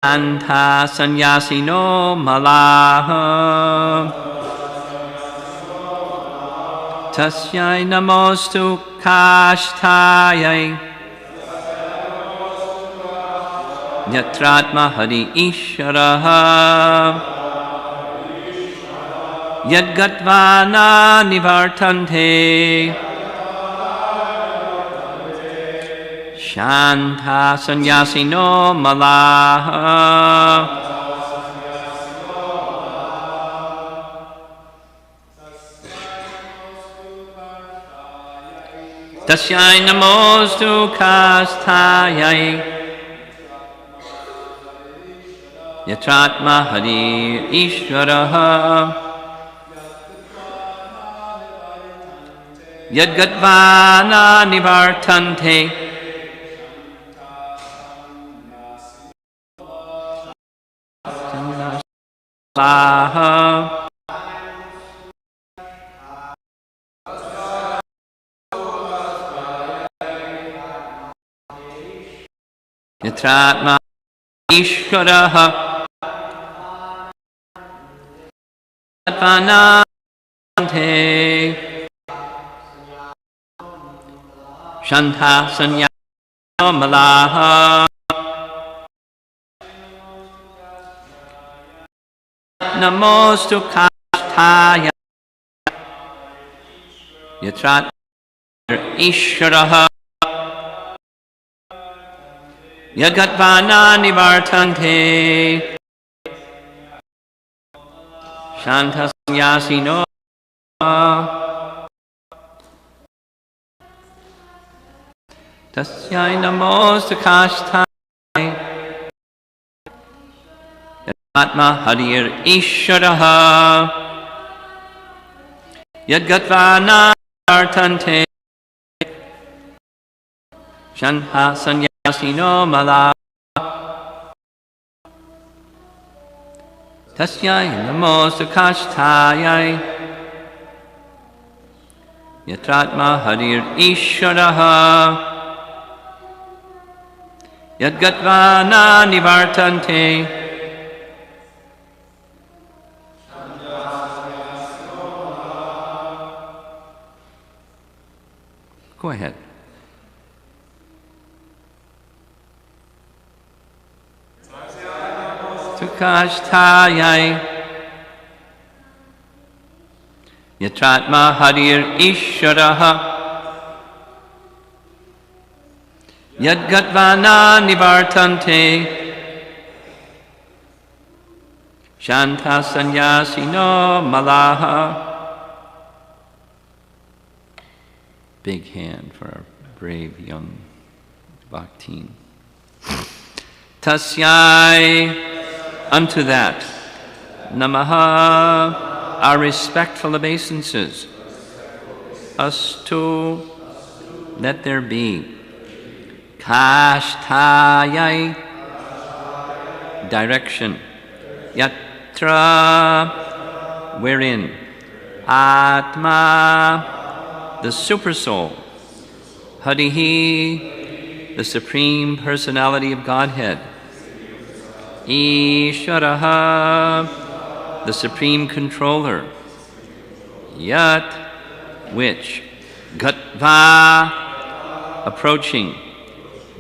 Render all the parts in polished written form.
Anta sannyasino malaha tasyai namostu kashtayai yatratma hari isharaha yadgatvana nivartante Shanta sannyasino malaha Tasyai namostu kastayai Yatratma hari ishvaraha Yadgatvana nivartante Yatratma Ishvaraha Atvanante Shanta Sanyasino Malaha Namostu Kashtaya Yatratma Ishvaraha Yagatvana nivartante Shanta sannyasino Tasyai namostu kashtayai Yatmatma harir isharaha Yadgatvana nivartante Shanta sannyasino malaha Tasyai namostu kashtayai Yatratma harir isharaha Yadgatvana nivartante Go ahead. Kashtayai Yatratma harir isharaha Yadgatvana nivartante Shanta sannyasino malaha Big hand for our brave young bhaktin. Tasyai Unto that, Namaha, our respectful obeisances. Astu, let there be. Kashtayai, direction. Yatra, wherein. Atma, the Supersoul. Harihi, the Supreme Personality of Godhead. Ishvaraha, the Supreme Controller. Yat, which. Gatva, approaching.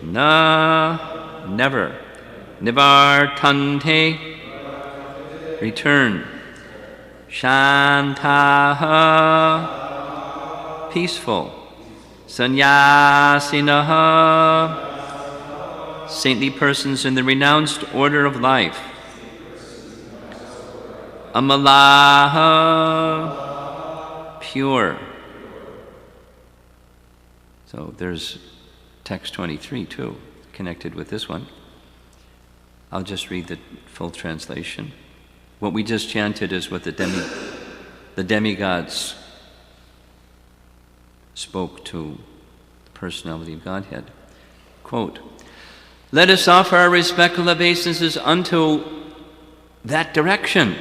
Na, never. Nivartante, return. Shantaha, peaceful. Sannyasinaha, saintly persons in the renounced order of life. Amalaha, pure. So there's text 23 too, connected with this one. I'll just read the full translation. What we just chanted is what the demigods spoke to the personality of Godhead. Quote, let us offer our respectful obeisances unto that direction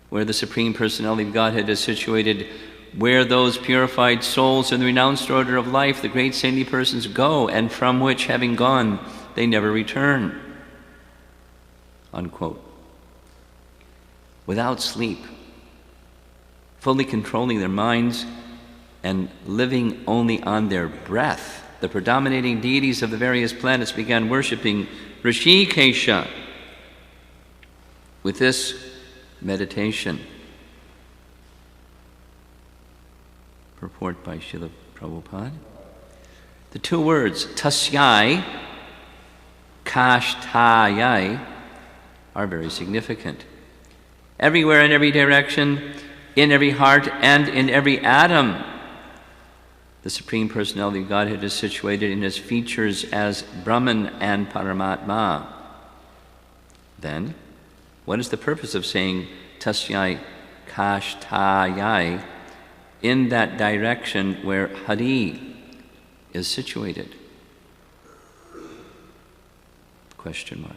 where the Supreme Personality of Godhead is situated, where those purified souls in the renounced order of life, the great saintly persons, go, and from which, having gone, they never return. unquote. Without sleep, fully controlling their minds and living only on their breath, the predominating deities of the various planets began worshipping Rishikesha. With this meditation, purport by Srila Prabhupada, the two words tasyai, kashtayai are very significant. Everywhere, in every direction, in every heart, and in every atom, the Supreme Personality of Godhead is situated in His features as Brahman and Paramatma. Then, what is the purpose of saying tasyai kashtayai in that direction where Hari is situated? Question mark.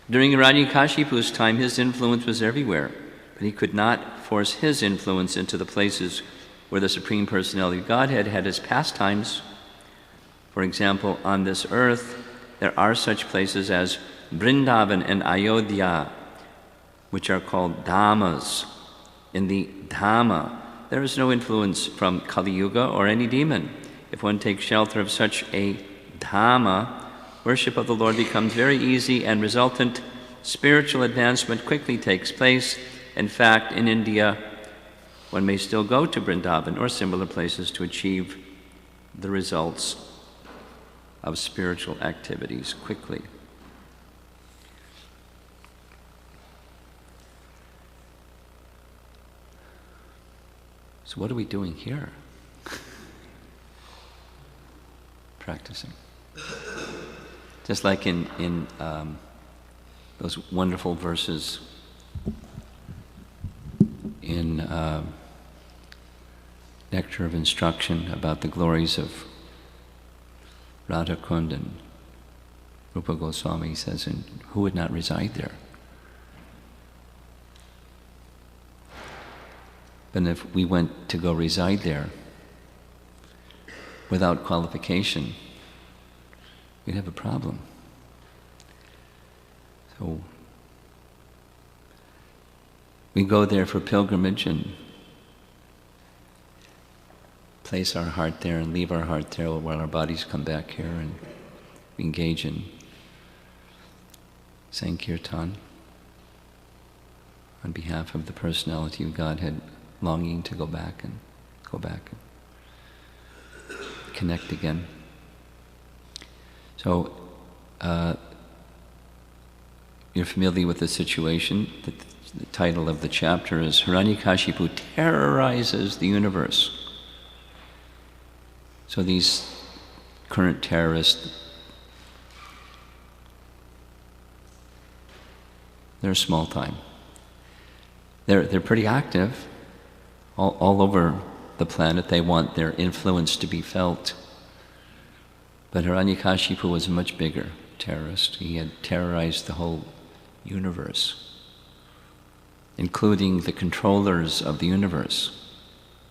During Hiranyakashipu's time, his influence was everywhere, but he could not force his influence into the places where the Supreme Personality of Godhead had His pastimes. For example, on this earth, there are such places as Vrindavan and Ayodhya, which are called Dhammas. In the Dhamma, there is no influence from Kali Yuga or any demon. If one takes shelter of such a Dhamma, worship of the Lord becomes very easy, and resultant spiritual advancement quickly takes place. In fact, in India, one may still go to Vrindavan or similar places to achieve the results of spiritual activities quickly. So what are we doing here? Practicing. Just like in those wonderful verses in Nectar of Instruction about the glories of Radha Kund and Rupa Goswami says, and who would not reside there? But if we went to go reside there without qualification, we'd have a problem. So we go there for pilgrimage and place our heart there and leave our heart there while our bodies come back here, and we engage in Sankirtan on behalf of the Personality of Godhead, longing to go back and connect again. So you're familiar with the situation. The title of the chapter is Hiranyakashipu Terrorizes the Universe. So these current terrorists, they're small time. They're pretty active all over the planet. They want their influence to be felt. But Hiranyakashipu was a much bigger terrorist. He had terrorized the whole universe, including the controllers of the universe,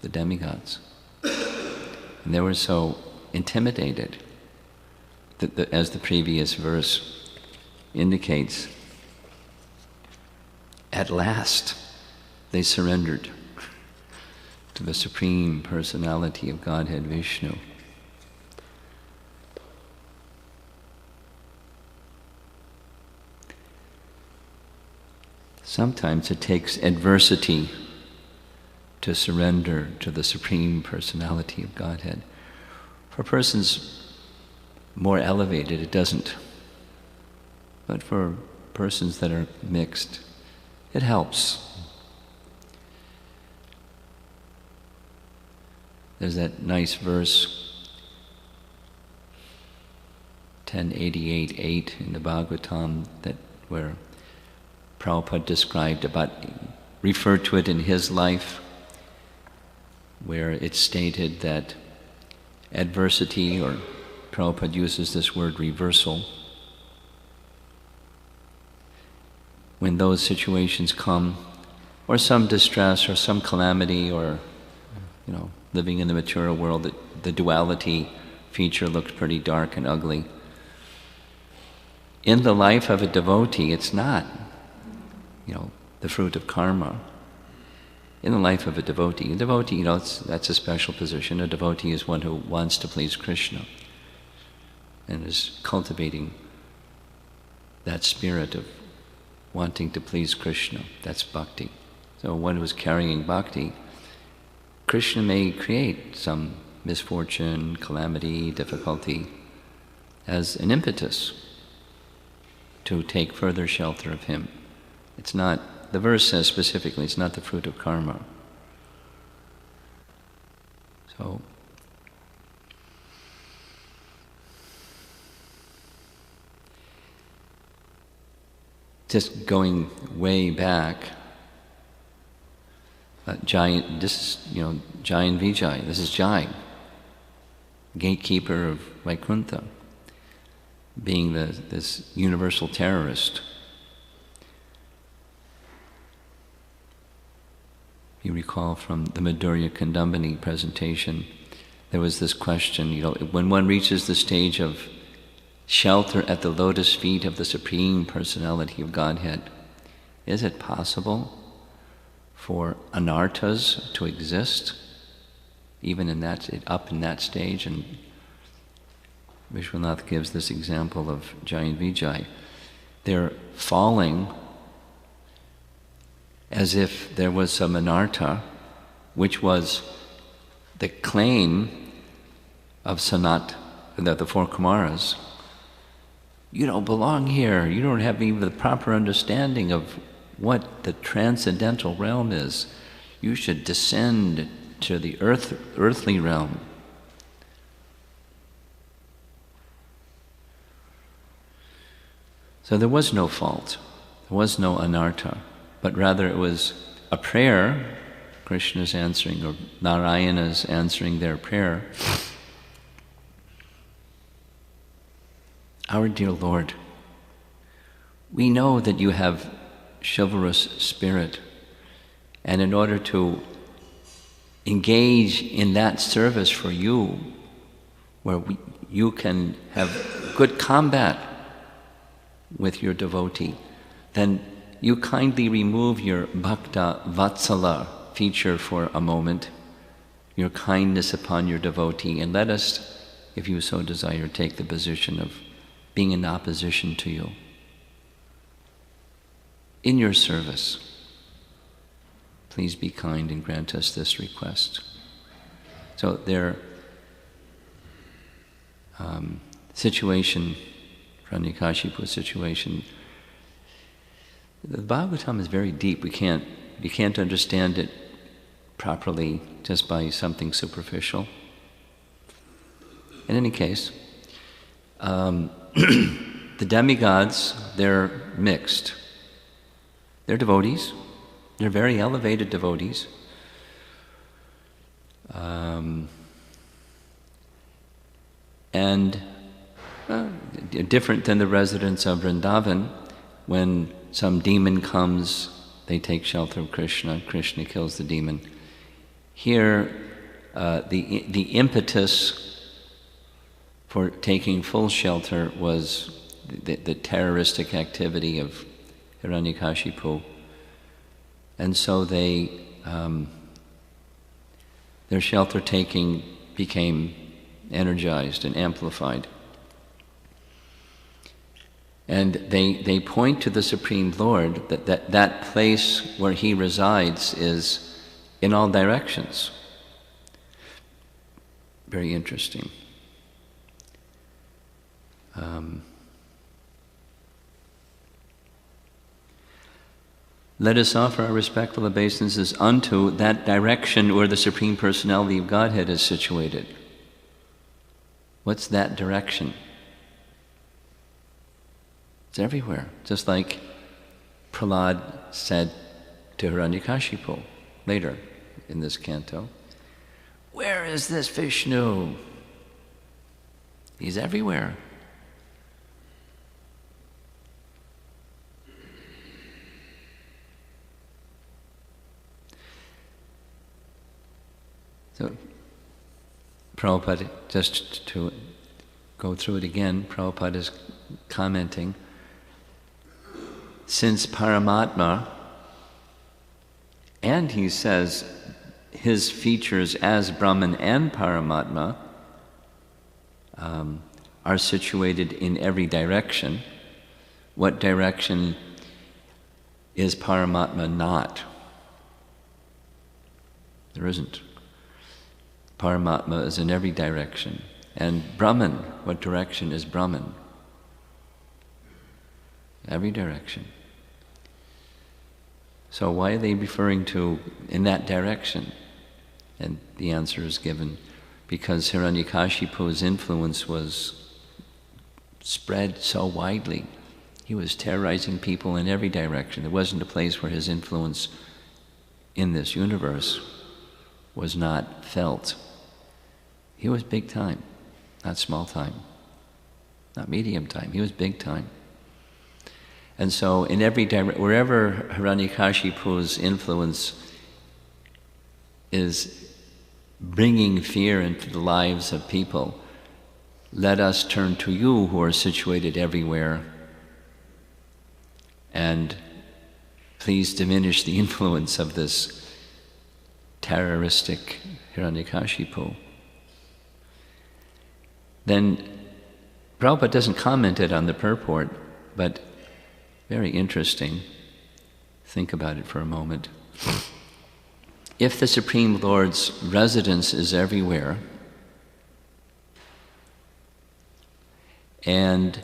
the demigods. And they were so intimidated that, as the previous verse indicates, at last they surrendered to the Supreme Personality of Godhead, Vishnu. Sometimes it takes adversity to surrender to the Supreme Personality of Godhead. For persons more elevated, it doesn't. But for persons that are mixed, it helps. There's that nice verse, 1088:8 in the Bhagavatam, where Prabhupada referred to it in his life, where it's stated that adversity, or Prabhupada uses this word reversal, when those situations come, or some distress, or some calamity, or living in the material world, the duality feature looked pretty dark and ugly. in the life of a devotee, it's not, the fruit of karma. In the life of a devotee, that's a special position. A devotee is one who wants to please Krishna and is cultivating that spirit of wanting to please Krishna. That's bhakti. So one who is carrying bhakti, Krishna may create some misfortune, calamity, difficulty as an impetus to take further shelter of him. It's not, the verse says specifically, it's not the fruit of karma. So, just going way back, Giant Vijay, this is Jai, gatekeeper of Vaikuntha, being this universal terrorist. You recall from the Madhurya Kandambini presentation, there was this question, when one reaches the stage of shelter at the lotus feet of the Supreme Personality of Godhead, is it possible for anarthas to exist, even up in that stage? And Vishwanath gives this example of Jai and Vijay. They're falling as if there was some anartha, which was the claim of Sanat, the four Kumaras. You don't belong here. You don't have even the proper understanding of what the transcendental realm is. You should descend to the earthly realm. So there was no fault. There was no anartha. But rather it was a prayer, Krishna's answering, or Narayana's answering their prayer. Our dear Lord, we know that you have chivalrous spirit, and in order to engage in that service for you, where you can have good combat with your devotee, then you kindly remove your bhakta vatsala feature for a moment, your kindness upon your devotee, and let us, if you so desire, take the position of being in opposition to you in your service. Please be kind and grant us this request. So their situation, Hiranyakashipu's situation, the Bhagavatam is very deep. You can't understand it properly just by something superficial. In any case, the demigods, they're mixed. They're devotees. They're very elevated devotees. And different than the residents of Vrindavan, when some demon comes, they take shelter of Krishna. Krishna kills the demon. Here, the impetus for taking full shelter was the terroristic activity of Hiranyakashipu, and so their shelter taking became energized and amplified. And they point to the Supreme Lord, that place where He resides is in all directions. Very interesting. Let us offer our respectful obeisances unto that direction where the Supreme Personality of Godhead is situated. What's that direction? It's everywhere, just like Prahlad said to Hiranyakashipu later in this canto. Where is this Vishnu? He's everywhere. So, Prabhupada, just to go through it again, Prabhupada is commenting, since Paramatma, and he says his features as Brahman and Paramatma are situated in every direction, what direction is Paramatma not? There isn't. Paramatma is in every direction. And Brahman, what direction is Brahman? Every direction. So why are they referring to in that direction? And the answer is given because Hiranyakashipu's influence was spread so widely. He was terrorizing people in every direction. There wasn't a place where his influence in this universe was not felt. He was big time, not small time, not medium time. He was big time. And so in every wherever Hiranyakashipu's influence is bringing fear into the lives of people, let us turn to you who are situated everywhere, and please diminish the influence of this terroristic Hiranyakashipu. Then Prabhupada doesn't comment it on the purport, but very interesting. Think about it for a moment. If the Supreme Lord's residence is everywhere, and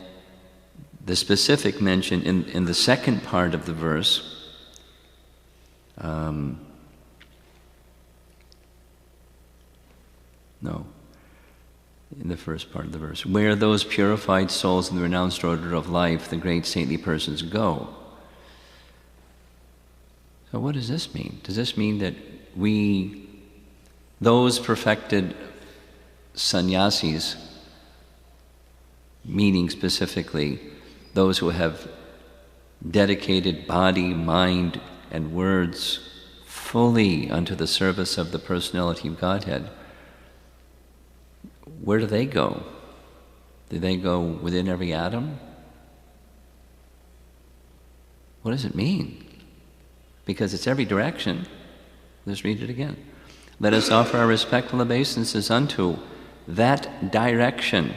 the specific mention in the second part of the verse, in the first part of the verse, where those purified souls in the renounced order of life, the great saintly persons go. So what does this mean? Does this mean that those perfected sannyasis, meaning specifically those who have dedicated body, mind, and words fully unto the service of the personality of Godhead, where do they go? Do they go within every atom? What does it mean? Because it's every direction. Let's read it again. Let us offer our respectful obeisances unto that direction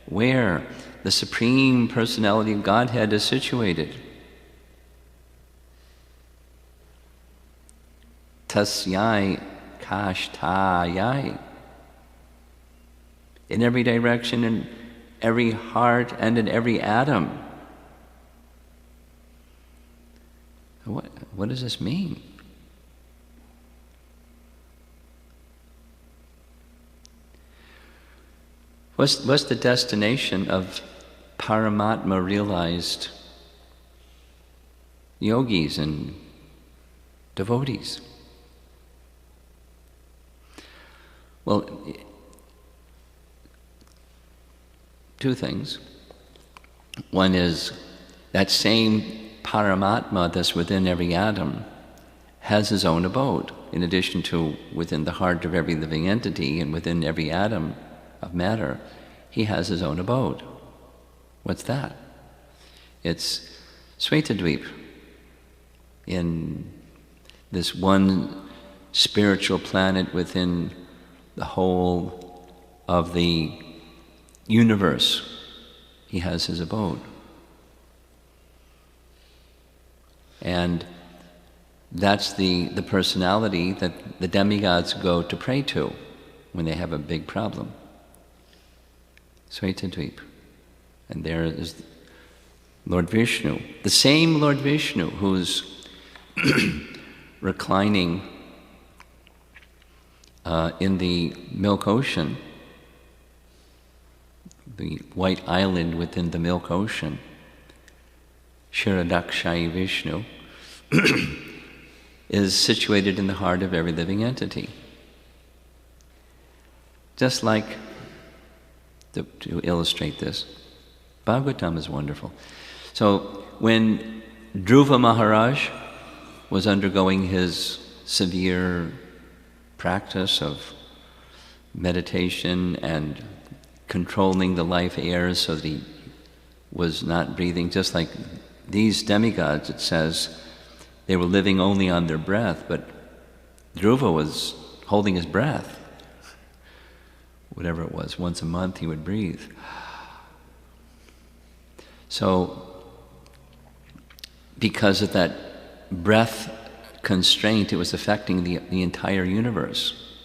where the Supreme Personality of Godhead is situated. Tasyai kashtayai. In every direction, in every heart, and in every atom. What does this mean? What's the destination of Paramatma realized yogis and devotees? Well, two things. One is that same Paramatma that's within every atom has his own abode, in addition to within the heart of every living entity and within every atom of matter, he has his own abode. What's that? It's Svetadweep, in this one spiritual planet within the whole of the universe. He has his abode. And that's the personality that the demigods go to pray to when they have a big problem. Svetadweep. And there is Lord Vishnu. The same Lord Vishnu who's reclining in the Milk Ocean, the white island within the Milk Ocean, Kshirodakshayi Vishnu, is situated in the heart of every living entity. Just like, to illustrate this, Bhagavatam is wonderful. So when Dhruva Maharaj was undergoing his severe practice of meditation and controlling the life air so that he was not breathing, just like these demigods, it says, they were living only on their breath, but Dhruva was holding his breath. Whatever it was, once a month he would breathe. So, because of that breath constraint, it was affecting the entire universe.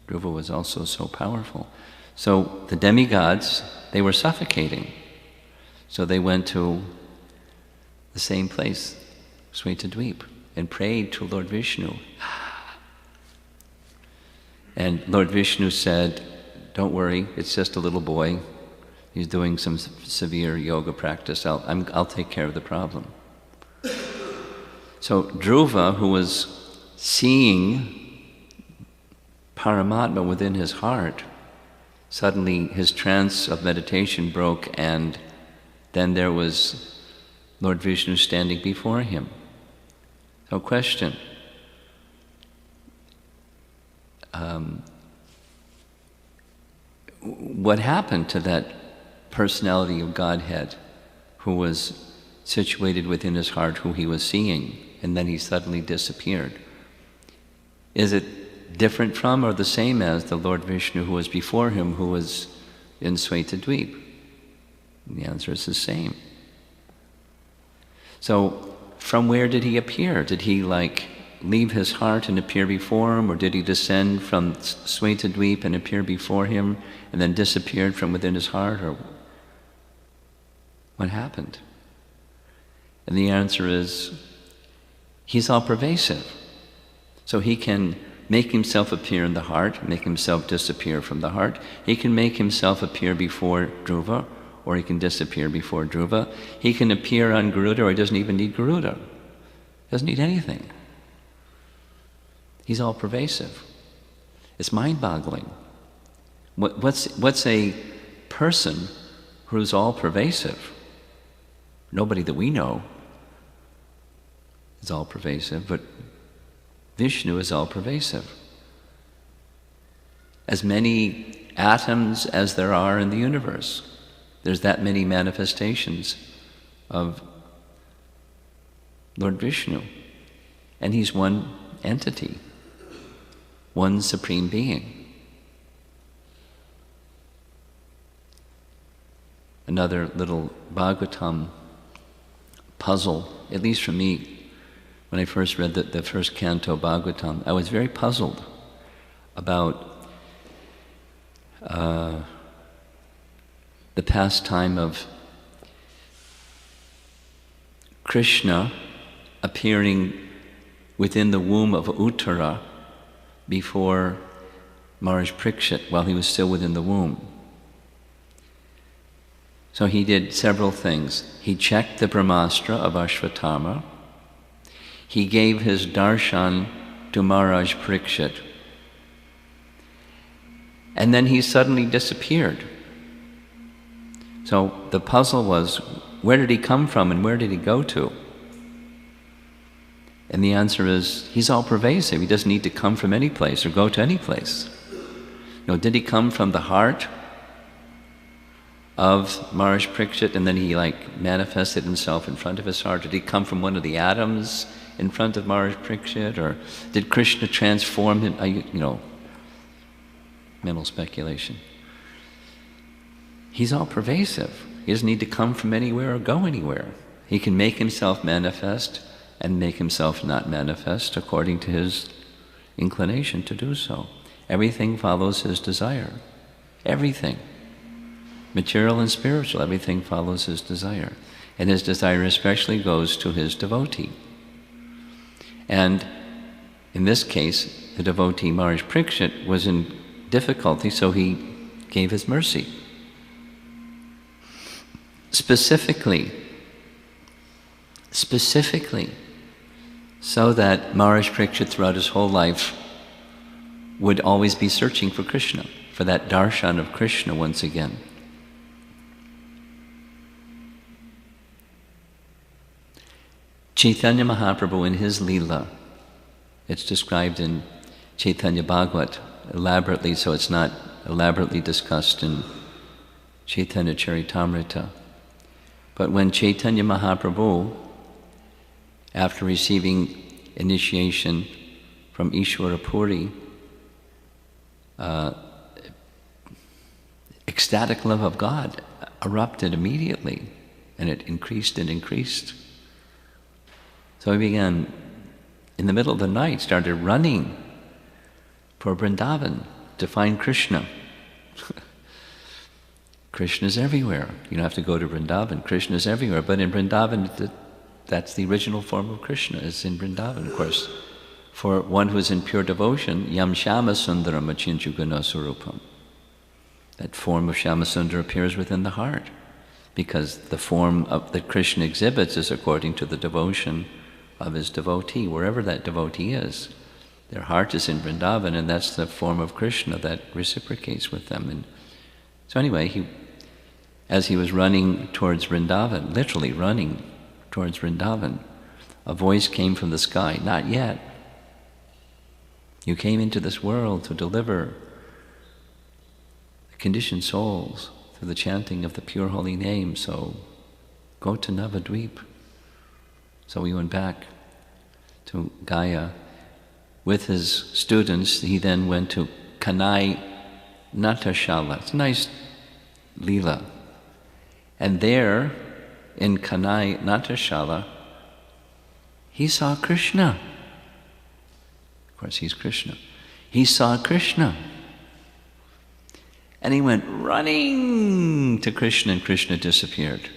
Dhruva was also so powerful. So the demigods, they were suffocating. So they went to the same place, Svetadweep, and prayed to Lord Vishnu. And Lord Vishnu said, don't worry, it's just a little boy. He's doing some severe yoga practice. I'll take care of the problem. So Dhruva, who was seeing Paramatma within his heart, suddenly his trance of meditation broke, and then there was Lord Vishnu standing before him. So question, what happened to that personality of Godhead who was situated within his heart, who he was seeing, and then he suddenly disappeared? Is it different from or the same as the Lord Vishnu who was before him, who was in Svetadweep? The answer is the same. So from where did he appear? Did he leave his heart and appear before him, or did he descend from Svetadweep and appear before him and then disappeared from within his heart, or what happened? And the answer is, he's all pervasive. So he can make himself appear in the heart, make himself disappear from the heart. He can make himself appear before Dhruva, or he can disappear before Dhruva. He can appear on Garuda, or he doesn't even need Garuda. Doesn't need anything. He's all pervasive. It's mind-boggling. What's a person who's all pervasive? Nobody that we know is all pervasive, but Vishnu is all pervasive. As many atoms as there are in the universe, there's that many manifestations of Lord Vishnu. And he's one entity, one supreme being. Another little Bhagavatam puzzle, at least for me, when I first read the first canto Bhagavatam, I was very puzzled about the pastime of Krishna appearing within the womb of Uttara before Maharaj Parikshit, while he was still within the womb. So he did several things. He checked the Brahmastra of Ashvatthama. He gave his darshan to Maharaj Parikshit. And then he suddenly disappeared. So the puzzle was, where did he come from and where did he go to? And the answer is, he's all pervasive. He doesn't need to come from any place or go to any place. Did he come from the heart of Maharaj Parikshit and then he manifested himself in front of his heart? Did he come from one of the atoms in front of Maharaj Parikshit? Or did Krishna transform him? Mental speculation. He's all pervasive. He doesn't need to come from anywhere or go anywhere. He can make himself manifest and make himself not manifest according to his inclination to do so. Everything follows his desire. Everything. Material and spiritual, everything follows his desire. And his desire especially goes to his devotee. And in this case, the devotee Maharaj Parikshit was in difficulty, so he gave his mercy. Specifically, so that Maharaj Parikshit throughout his whole life would always be searching for Krishna, for that darshan of Krishna once again. Chaitanya Mahaprabhu in his Leela, it's described in Chaitanya Bhagavat elaborately, so it's not elaborately discussed in Chaitanya Charitamrita. But when Chaitanya Mahaprabhu, after receiving initiation from Ishvara Puri, ecstatic love of God erupted immediately, and it increased and increased. So he began, in the middle of the night, started running for Vrindavan to find Krishna. Krishna's everywhere. You don't have to go to Vrindavan. Krishna's everywhere. But in Vrindavan, that's the original form of Krishna, is in Vrindavan, of course. For one who is in pure devotion, Yam Shama Sundaram Achinchugana Surupam. That form of Shyamasundara appears within the heart, because the form that Krishna exhibits is according to the devotion of his devotee, wherever that devotee is. Their heart is in Vrindavan, and that's the form of Krishna that reciprocates with them. And so anyway, as he was running towards Vrindavan, literally running towards Vrindavan, a voice came from the sky, "Not yet. You came into this world to deliver the conditioned souls through the chanting of the pure holy name, so go to Navadvip." So he went back to Gaya. With his students, he then went to Kanai Natashala. It's a nice lila. And there, in Kanai Natashala, he saw Krishna. Of course, he's Krishna. He saw Krishna. And he went running to Krishna, and Krishna disappeared.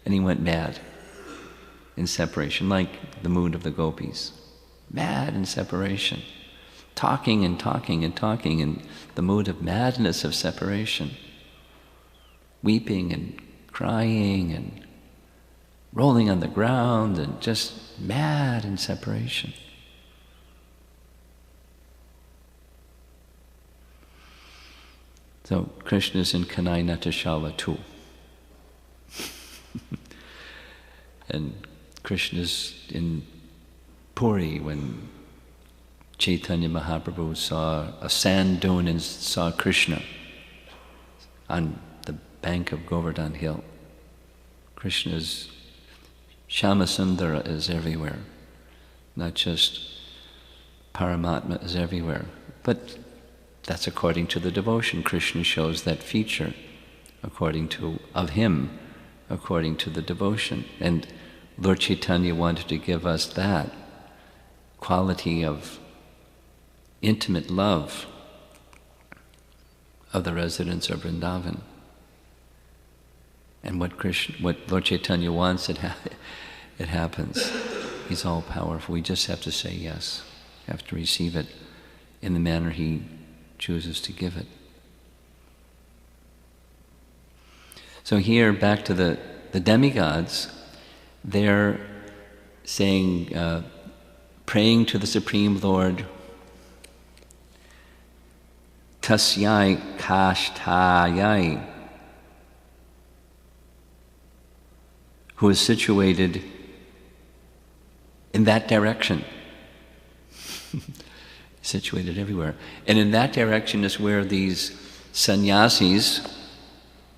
And he went mad in separation, like the mood of the gopis. Mad in separation. Talking and talking and talking in the mood of madness of separation. Weeping and crying and rolling on the ground and just mad in separation. So Krishna's in Kanai Natashala too. And Krishna's in Puri when Chaitanya Mahaprabhu saw a sand dune and saw Krishna on the bank of Govardhan Hill. Krishna's Shyamasundara is everywhere. Not just Paramatma is everywhere. But that's according to the devotion. Krishna shows that feature according to him, according to the devotion. And Lord Chaitanya wanted to give us that quality of intimate love of the residents of Vrindavan. And what Lord Chaitanya wants, it happens. He's all powerful. We just have to say yes. We have to receive it in the manner he chooses to give it. So here, back to the demigods, they're saying, praying to the Supreme Lord, Tasyai Kashtayai, who is situated in that direction. Situated everywhere. And in that direction is where these sannyasis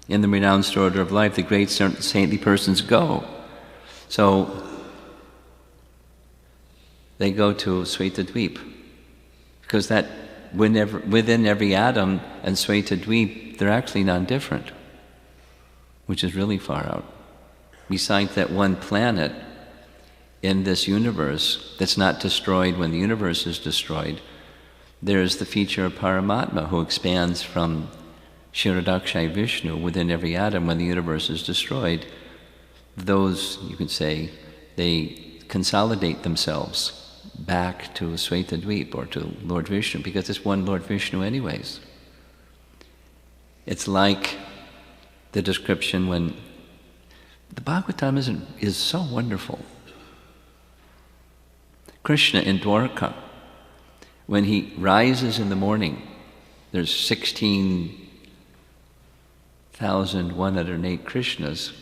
in the renounced order of life, the great saintly persons, go. So they go to Svetadvip, because that within every atom and Svetadvip, they're actually non-different, which is really far out. Besides that one planet in this universe that's not destroyed when the universe is destroyed, there's the feature of Paramatma, who expands from Kshirodakshai Vishnu within every atom when the universe is destroyed. Those, you could say, they consolidate themselves back to Svetadvip or to Lord Vishnu, because it's one Lord Vishnu anyways. It's like the description when the Bhagavatam is so wonderful. Krishna in Dwarka, when he rises in the morning, there's 16,108 Krishnas,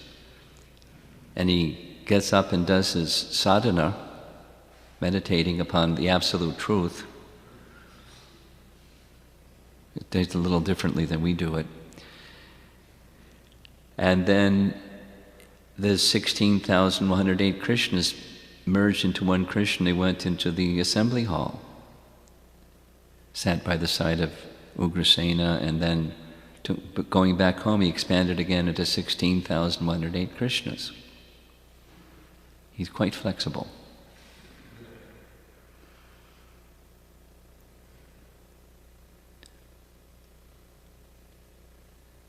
and he gets up and does his sadhana, meditating upon the absolute truth. It does it a little differently than we do it. And then the 16,108 Krishnas merged into one Krishna. They went into the assembly hall, sat by the side of Ugrasena, and then going back home, he expanded again into 16,108 Krishnas. He's quite flexible.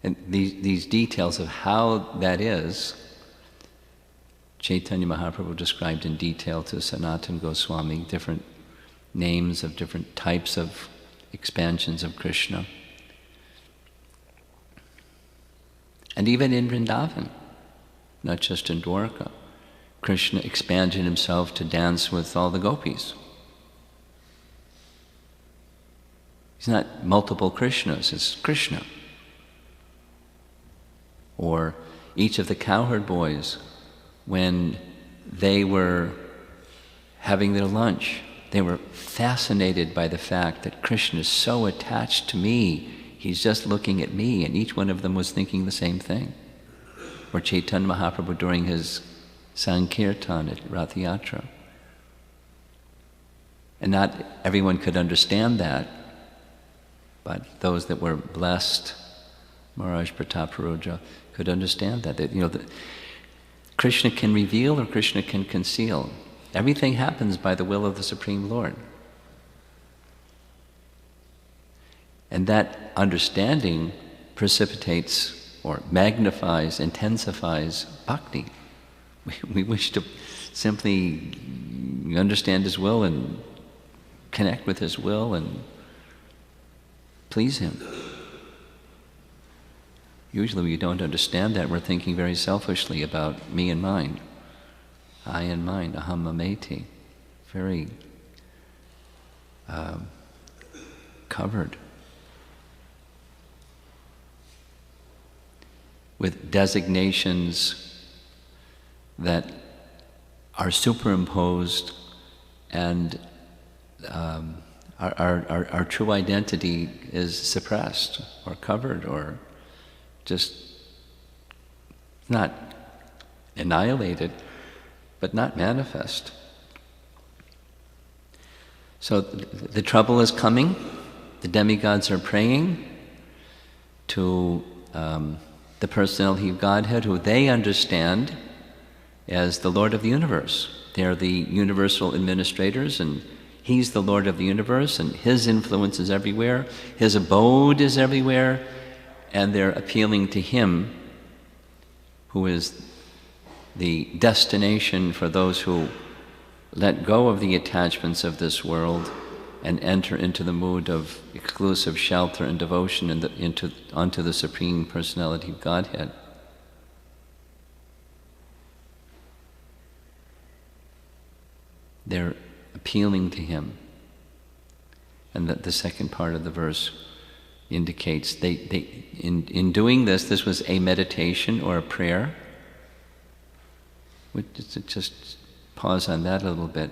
And these details of how that is, Chaitanya Mahaprabhu described in detail to Sanatana Goswami, different names of different types of expansions of Krishna. And even in Vrindavan, not just in Dwarka, Krishna expanded himself to dance with all the gopis. He's not multiple Krishnas, it's Krishna. Or each of the cowherd boys, when they were having their lunch, they were fascinated by the fact that Krishna is so attached to me, he's just looking at me, and each one of them was thinking the same thing. Or Chaitanya Mahaprabhu during his Sankirtan at Rath Yatra. And not everyone could understand that, but those that were blessed, Maharaj Prataparuja, could understand that Krishna can reveal or Krishna can conceal. Everything happens by the will of the Supreme Lord. And that understanding precipitates or magnifies, intensifies bhakti. We wish to simply understand His will and connect with His will and please Him. Usually we don't understand that. We're thinking very selfishly about me and mine. I and mine, aham mameti. Very covered with designations that are superimposed, and our true identity is suppressed or covered or just not annihilated, but not manifest. So the trouble is coming. The demigods are praying to the personality of Godhead, who they understand as the Lord of the universe. They are the universal administrators, and He's the Lord of the universe, and His influence is everywhere. His abode is everywhere, and they're appealing to Him, who is the destination for those who let go of the attachments of this world and enter into the mood of exclusive shelter and devotion onto the Supreme Personality of Godhead. They're appealing to Him. And that the second part of the verse indicates in doing this was a meditation or a prayer. We just pause on that a little bit.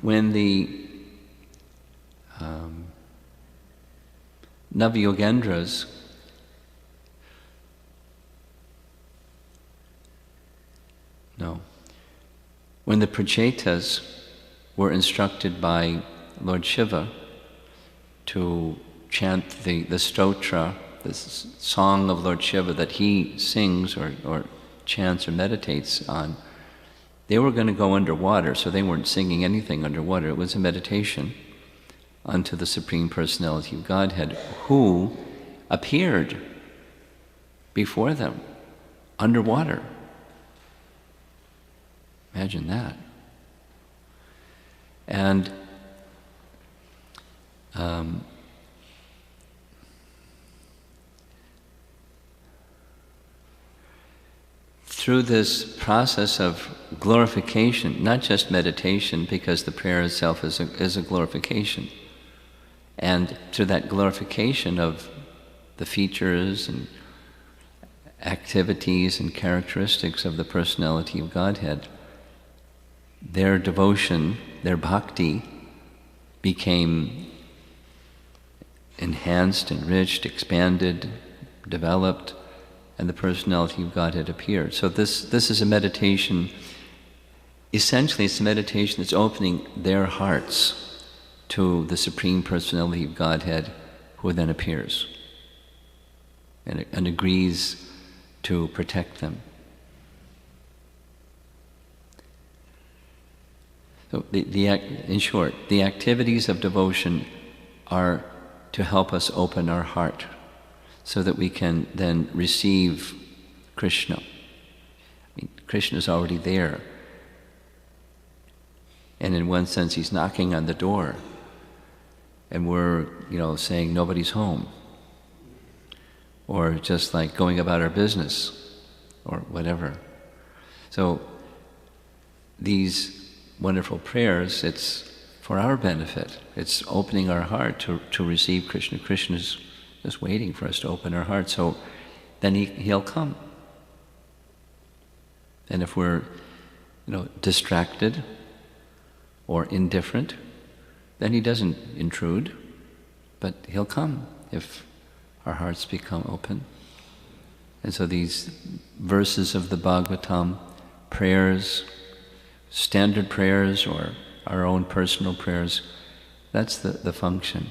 When the Navayogendras when the Prachetas were instructed by Lord Shiva to chant the stotra, this song of Lord Shiva that he sings or chants or meditates on, they were going to go underwater, so they weren't singing anything underwater. It was a meditation unto the Supreme Personality of Godhead, who appeared before them underwater. Imagine that. And through this process of glorification, not just meditation, because the prayer itself is a glorification, and through that glorification of the features and activities and characteristics of the Personality of Godhead, their devotion, their bhakti, became enhanced, enriched, expanded, developed, and the personality of Godhead appeared. So this is a meditation. Essentially, it's a meditation that's opening their hearts to the Supreme Personality of Godhead, who then appears and agrees to protect them. So in short, the activities of devotion are to help us open our heart so that we can then receive Krishna. I mean, Krishna is already there. And in one sense, he's knocking on the door. And we're, saying nobody's home. Or just like going about our business or whatever. So these wonderful prayers, it's for our benefit. It's opening our heart to receive Krishna. Krishna is just waiting for us to open our heart. So then he'll come. And if we're, distracted or indifferent, then he doesn't intrude, but he'll come if our hearts become open. And so these verses of the Bhagavatam, prayers, standard prayers or our own personal prayers, that's the function.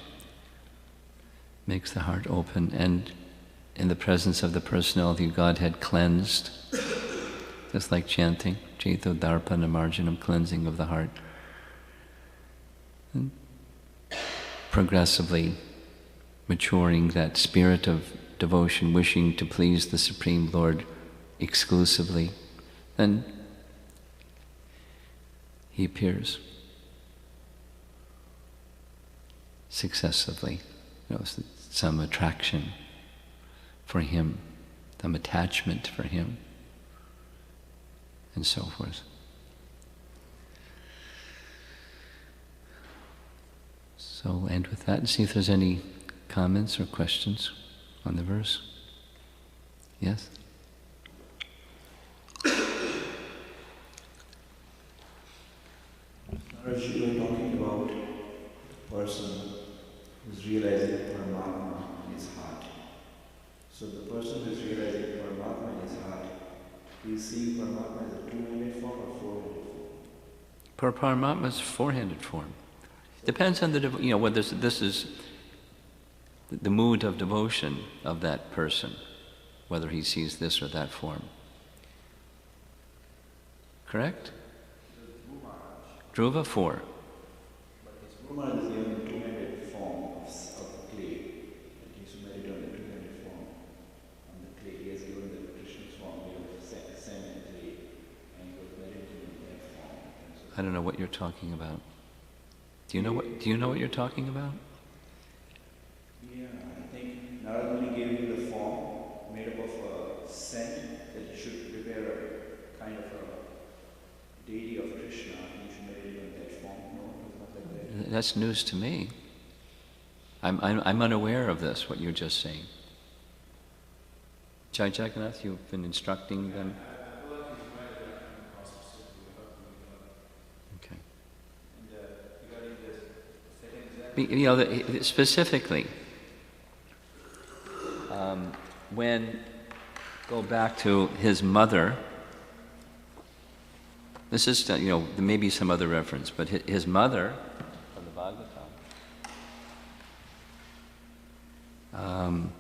Makes the heart open and in the presence of the personality of Godhead cleansed, just like chanting, Chaito Darpana Marjanam, cleansing of the heart. And progressively maturing that spirit of devotion, wishing to please the Supreme Lord exclusively, then he appears successively. Some attraction for him, some attachment for him, and so forth. So we'll end with that and see if there's any comments or questions on the verse. Yes? Maharaj, you were talking about a person who's realizing Paramatma in his heart. So the person who's realizing Paramatma in his heart, do you see Paramatma as a two-handed form or four-handed form? Paramatma's four-handed form. Depends on the whether this is the mood of devotion of that person, whether he sees this or that form. Correct? Dhruva, four. But his Guru Maharaj is given the two-handed form of the clay. He used to meditate on the two-handed form on the clay. He has given the Krishna's form of sand and clay, and he was meditating on that form. I don't know what you're talking about. Do you know what you're talking about? Yeah, I think Narada Muni gave him the form made up of sand that you should prepare a kind of a deity of Krishna. You should meditate on that form. No, it's not like that. That's news to me. I'm unaware of this, what you're just saying. Jai Jagannath, you've been instructing them. Specifically, when go back to his mother, this is, there may be some other reference, but his mother, from the Bhagavatam,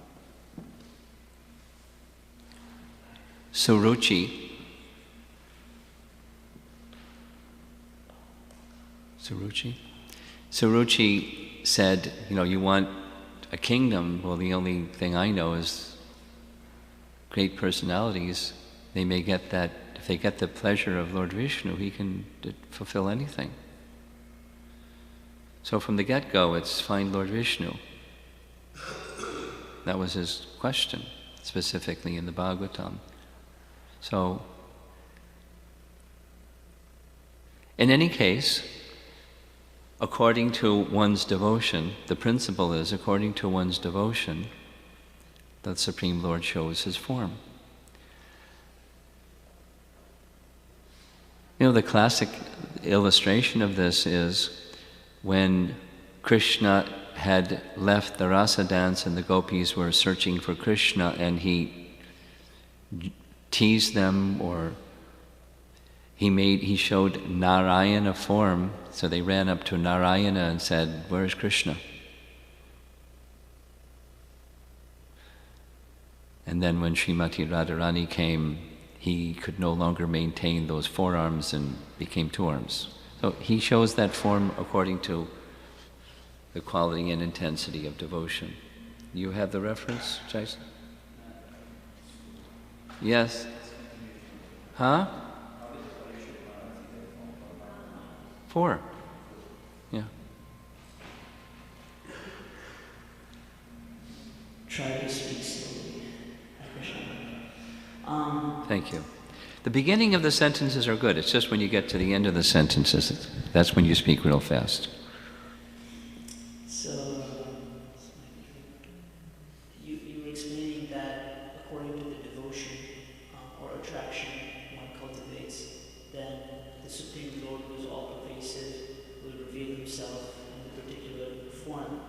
Suruchi said, you want a kingdom? Well, the only thing I know is great personalities. They may get that, if they get the pleasure of Lord Vishnu, he can fulfill anything. So from the get-go, it's find Lord Vishnu. That was his question, specifically in the Bhagavatam. So, in any case, according to one's devotion, the principle is, according to one's devotion, the Supreme Lord shows his form. The classic illustration of this is when Krishna had left the rasa dance and the gopis were searching for Krishna, and he teased them, or he showed Narayana form, so they ran up to Narayana and said, "Where is Krishna?" And then when Srimati Radharani came, he could no longer maintain those forearms and became two arms. So he shows that form according to the quality and intensity of devotion. You have the reference, Jason? Yes. Huh? 4. Yeah. Try to speak slowly. Thank you. The beginning of the sentences are good. It's just when you get to the end of the sentences, that's when you speak real fast. So, you were explaining that according to the devotion or attraction one cultivates, then the Supreme Lord, who is all-pervasive, will reveal himself in the particular form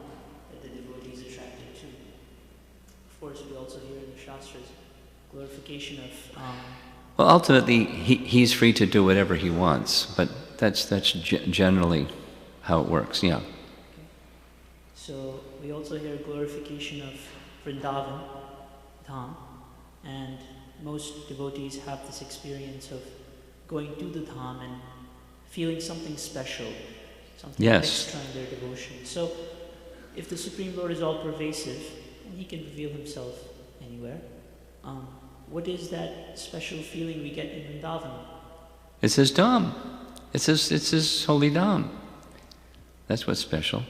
that the devotee is attracted to. Of course, we also hear in the Shastras glorification of... Well, ultimately, he's free to do whatever he wants, but that's generally how it works, yeah. Okay. So we also hear glorification of Vrindavan, Dham, and most devotees have this experience of going to the Dham and feeling something special, something extra in their devotion. So if the Supreme Lord is all-pervasive, and he can reveal himself anywhere, what is that special feeling we get in Vrindavan? It's his Dham. It's his holy Dham. That's what's special.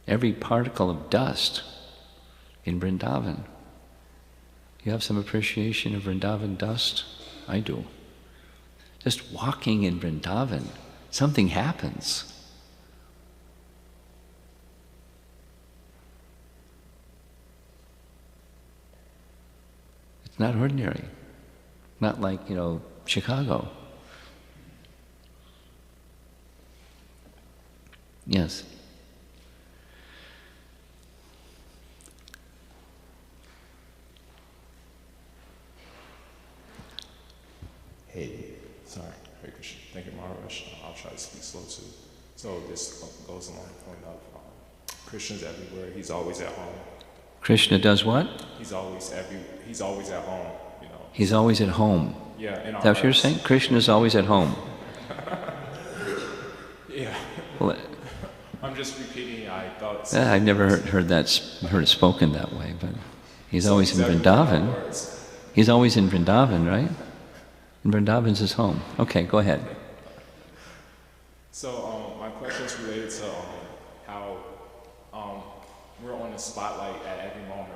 Every particle of dust in Vrindavan. You have some appreciation of Vrindavan dust? I do. Just walking in Vrindavan, something happens. Not ordinary. Not like, Chicago. Yes. Hey, sorry, Hare Krishna. Thank you, Maharaj. I'll try to speak slow too. So this goes along the point of Krishna's everywhere. He's always at home. Krishna does what? He's always at home, He's always at home. Yeah, in our Is that what you're saying? Krishna is always at home. Yeah. Well, I'm just repeating. I thought. I've never heard it spoken that way, but he's always in Vrindavan. He's always in Vrindavan, right? And Vrindavan's his home. Okay, go ahead. So my question is related to how we're on the spotlight at every moment.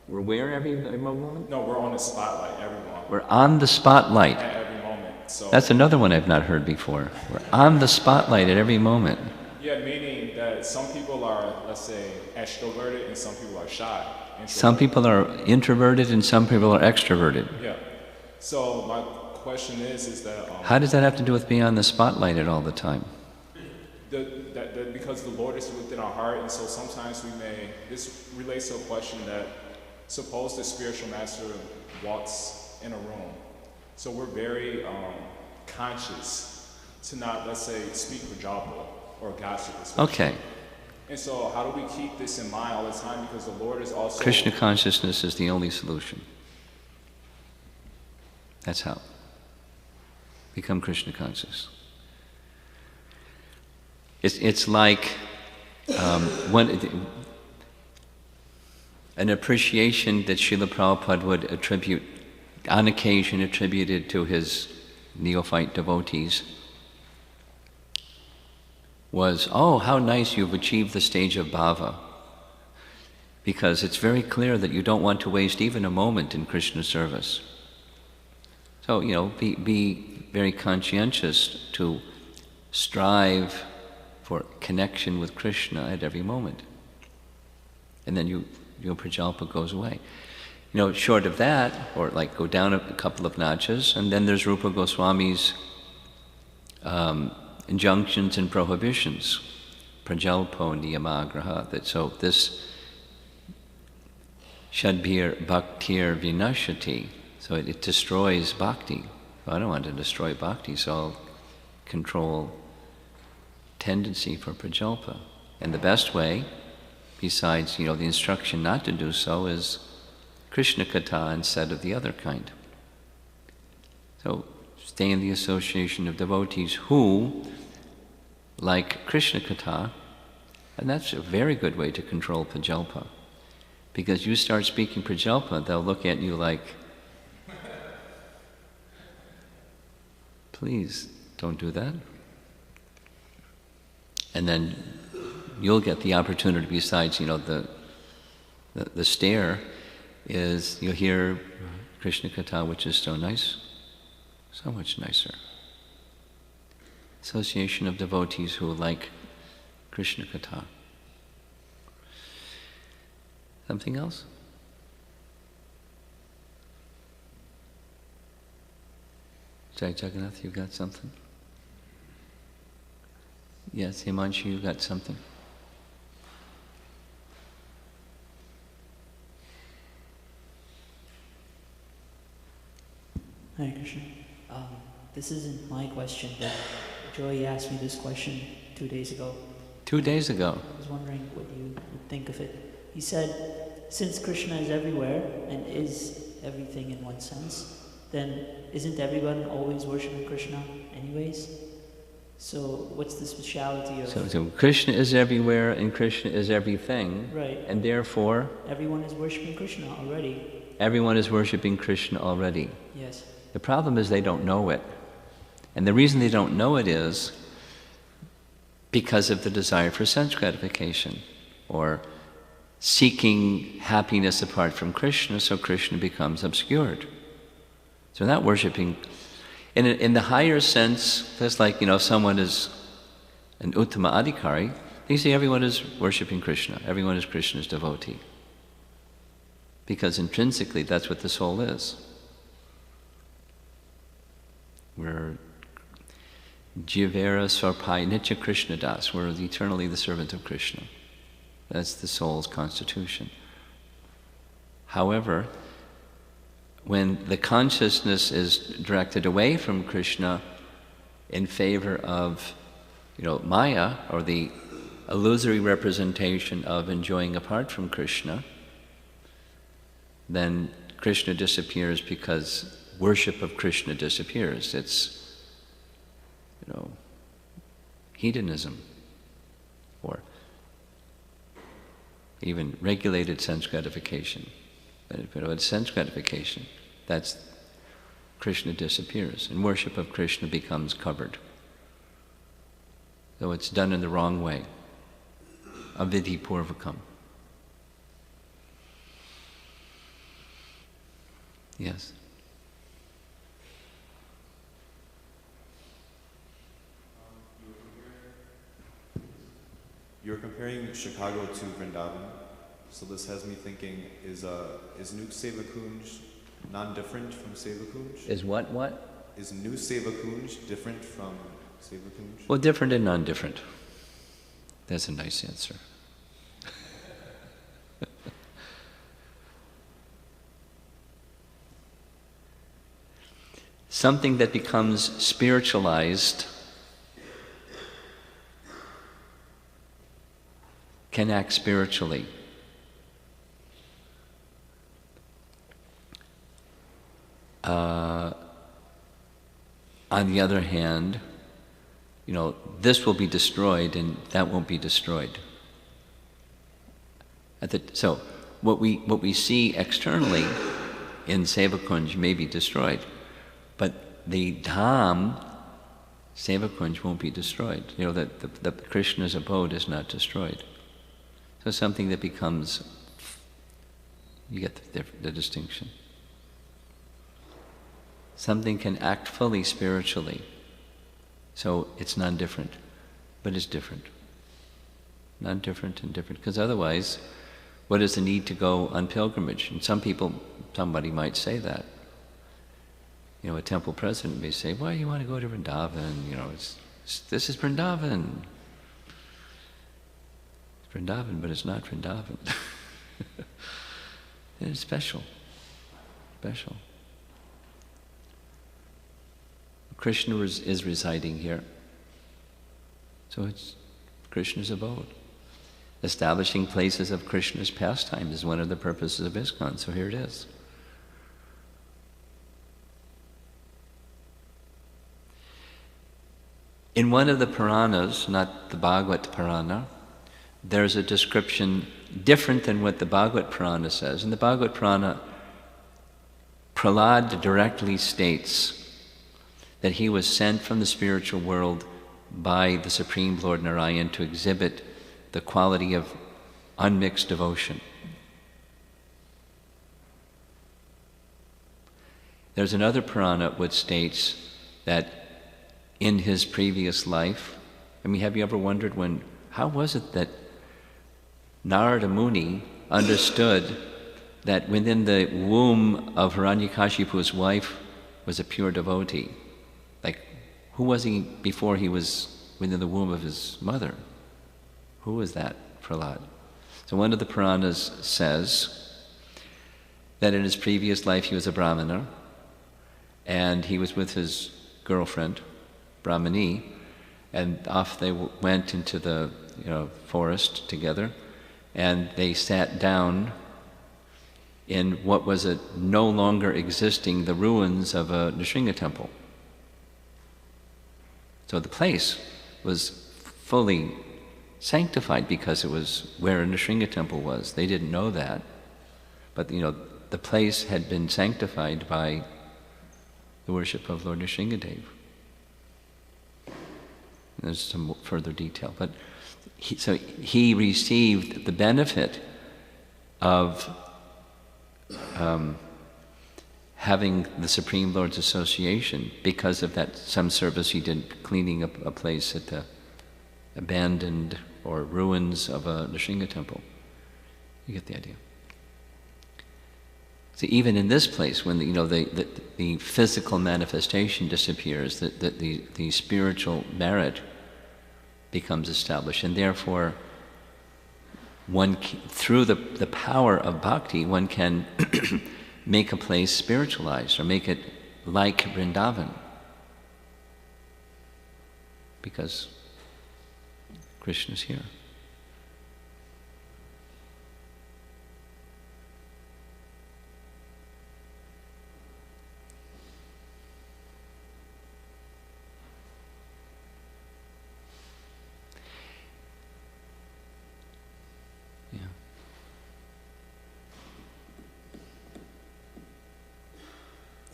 We're where every moment? No, we're on the spotlight every moment. We're on the spotlight. At every moment. So that's another one I've not heard before. We're on the spotlight at every moment. Yeah, meaning that some people are, let's say, extroverted and some people are shy. Some people are introverted and some people are extroverted. Yeah. So my question is that... how does that have to do with being on the spotlight at all the time? Because the Lord is within our heart, and so sometimes this relates to a question that, suppose the spiritual master walks in a room. So we're very conscious to not, let's say, speak Rajapa or gossip. Okay. And so how do we keep this in mind all the time? Because the Lord is also... Krishna consciousness is the only solution. That's how. Become Krishna conscious. It's like an appreciation that Srila Prabhupada would attribute, on occasion attributed to his neophyte devotees, was, oh, how nice you've achieved the stage of bhava. Because it's very clear that you don't want to waste even a moment in Krishna service. So, be very conscientious to strive for connection with Krishna at every moment. And then your prajalpa goes away. Short of that, or like go down a couple of notches, and then there's Rupa Goswami's injunctions and prohibitions. prajalpo niyamagraha, that so this shadbhir bhaktir vinashati, so it destroys bhakti. Well, I don't want to destroy bhakti, so I'll control tendency for prajalpa. And the best way, besides, the instruction not to do so, is Krishna Katha instead of the other kind. So stay in the association of devotees who like Krishna Katha, and that's a very good way to control prajalpa. Because you start speaking prajalpa, they'll look at you like, please, don't do that. And then you'll get the opportunity, besides, the stare, is you'll hear Krishna Katha, which is so nice, so much nicer. Association of devotees who like Krishna Katha. Something else? Jai Jagannath, you got something? Yes, Himanshu, you got something? Hare Krishna. This isn't my question, but Joey asked me this question 2 days ago. 2 days ago? I was wondering what you would think of it. He said, since Krishna is everywhere and is everything in one sense, then isn't everyone always worshipping Krishna anyways? So what's the speciality of... So Krishna is everywhere and Krishna is everything. Right. And therefore... everyone is worshipping Krishna already. Everyone is worshipping Krishna already. Yes. The problem is they don't know it. And the reason they don't know it is because of the desire for sense gratification, or seeking happiness apart from Krishna, so Krishna becomes obscured. So not worshipping. In the higher sense, that's like, if someone is an Uttama Adhikari, you see everyone is worshipping Krishna. Everyone is Krishna's devotee. Because intrinsically, that's what the soul is. We're Jivera Sarpai Nitya Krishna Das. We're eternally the servant of Krishna. That's the soul's constitution. However, when the consciousness is directed away from Krishna in favor of, Maya, or the illusory representation of enjoying apart from Krishna, then Krishna disappears because worship of Krishna disappears. It's, hedonism, or even regulated sense gratification. But it's sense gratification. That's Krishna disappears, and worship of Krishna becomes covered. So it's done in the wrong way. Avidhi purvakam. Yes. You're comparing Chicago to Vrindavan, so this has me thinking, is New Seva Kunj non-different from Seva Kunj? Is what? Is New Seva Kunj different from Seva Kunj? Well, different and non-different. That's a nice answer. Something that becomes spiritualized can act spiritually. On the other hand, this will be destroyed and that won't be destroyed. So what we see externally in Sevakunj may be destroyed, but the Dham, Sevakunj, won't be destroyed. That the Krishna's abode is not destroyed. So something that becomes, you get the distinction. Something can act fully spiritually, so it's non-different, but it's different. Non-different and different, because otherwise, what is the need to go on pilgrimage? And somebody might say that. A temple president may say, why do you want to go to Vrindavan? This is Vrindavan. Vrindavan, but it's not Vrindavan. It's special. Special. Krishna is residing here. So it's Krishna's abode. Establishing places of Krishna's pastime is one of the purposes of ISKCON, so here it is. In one of the Puranas, not the Bhagavad Purana, there's a description different than what the Bhagavad Purana says. In the Bhagavad Purana, Prahlad directly states that he was sent from the spiritual world by the Supreme Lord Narayan to exhibit the quality of unmixed devotion. There's another Purana which states that in his previous life, I mean, have you ever wondered how was it that Narada Muni understood that within the womb of Hiranyakashipu's wife was a pure devotee? Like, who was he before he was within the womb of his mother? Who was that, Prahlad? So one of the Puranas says that in his previous life he was a Brahmana, and he was with his girlfriend, Brahmani, and off they went into the forest together, and they sat down in what was no longer existing, the ruins of a Nrsimha temple. So the place was fully sanctified because it was where a Nrsimha temple was. They didn't know that, but the place had been sanctified by the worship of Lord Nrsimhadev. There's some further detail, but he received the benefit of having the Supreme Lord's association because of some service he did cleaning up a place at the abandoned or ruins of a Nrsimha temple. You get the idea. So even in this place, when the physical manifestation disappears, the spiritual merit becomes established, and therefore through the power of bhakti, one can make a place spiritualized or make it like Vrindavan, because Krishna's here.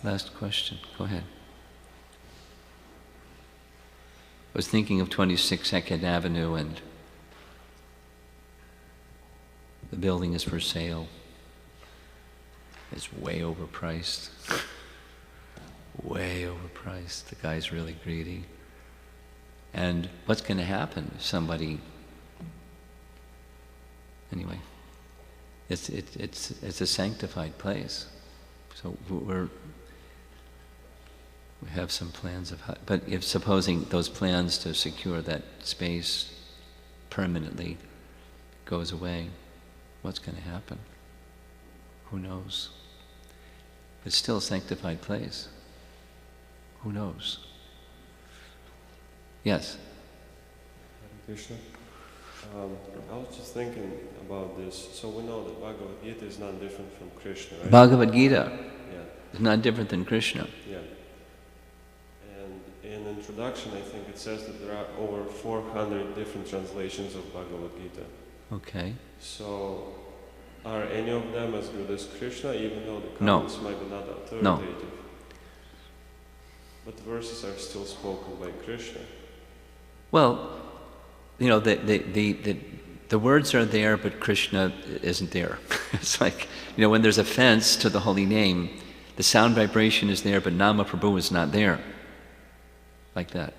Last question. Go ahead. I was thinking of 26 Second Avenue, and the building is for sale. It's way overpriced. Way overpriced. The guy's really greedy. And what's going to happen if somebody... Anyway, it's a sanctified place. So we have some plans but if supposing those plans to secure that space permanently goes away, what's going to happen? Who knows? It's still a sanctified place. Who knows? Yes? Hare Krishna. I was just thinking about this. So we know that Bhagavad Gita is not different from Krishna, right? Bhagavad Gita Yeah. is not different than Krishna. Yeah. And in introduction, I think it says that there are over 400 different translations of Bhagavad Gita. Okay. So, are any of them as good as Krishna, even though the comments might be not authoritative? No. But the verses are still spoken by Krishna. Well, the words are there, but Krishna isn't there. It's like, when there's a fence to the holy name, the sound vibration is there, but Nama Prabhu is not there. Like that.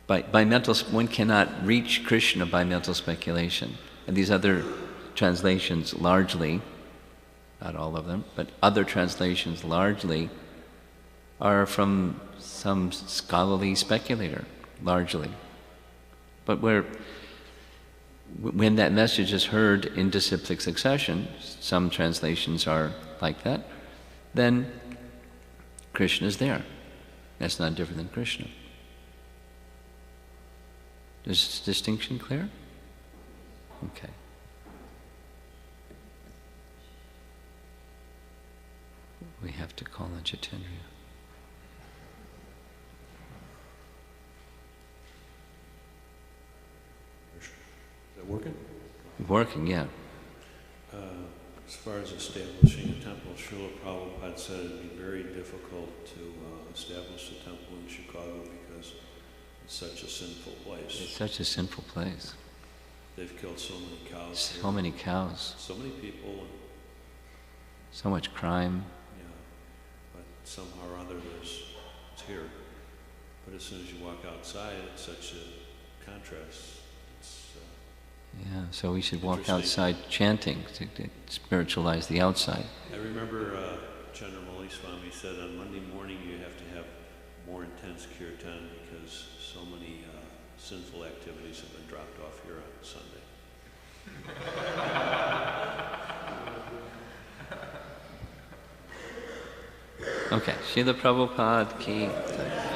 By mental, one cannot reach Krishna by mental speculation. And these other translations largely, not all of them, but other translations largely are from some scholarly speculator, largely. But when that message is heard in disciplic succession, some translations are like that, then Krishna is there. That's not different than Krishna. Is this distinction clear? Okay. We have to call on Chaitanya. Is that working? Working, yeah. As far as establishing a temple, Srila Prabhupada said it would be very difficult to establish a temple in Chicago because it's such a sinful place. It's such a sinful place. They've killed so many cows. So many cows. So many people. And, so much crime. yeah, but somehow or other it's here. But as soon as you walk outside, it's such a contrast. Yeah, so we should walk outside chanting to spiritualize the outside. I remember Chandramauli Swami said on Monday morning you have to have more intense kirtan because so many sinful activities have been dropped off here on Sunday. Okay, Srila Prabhupada ki.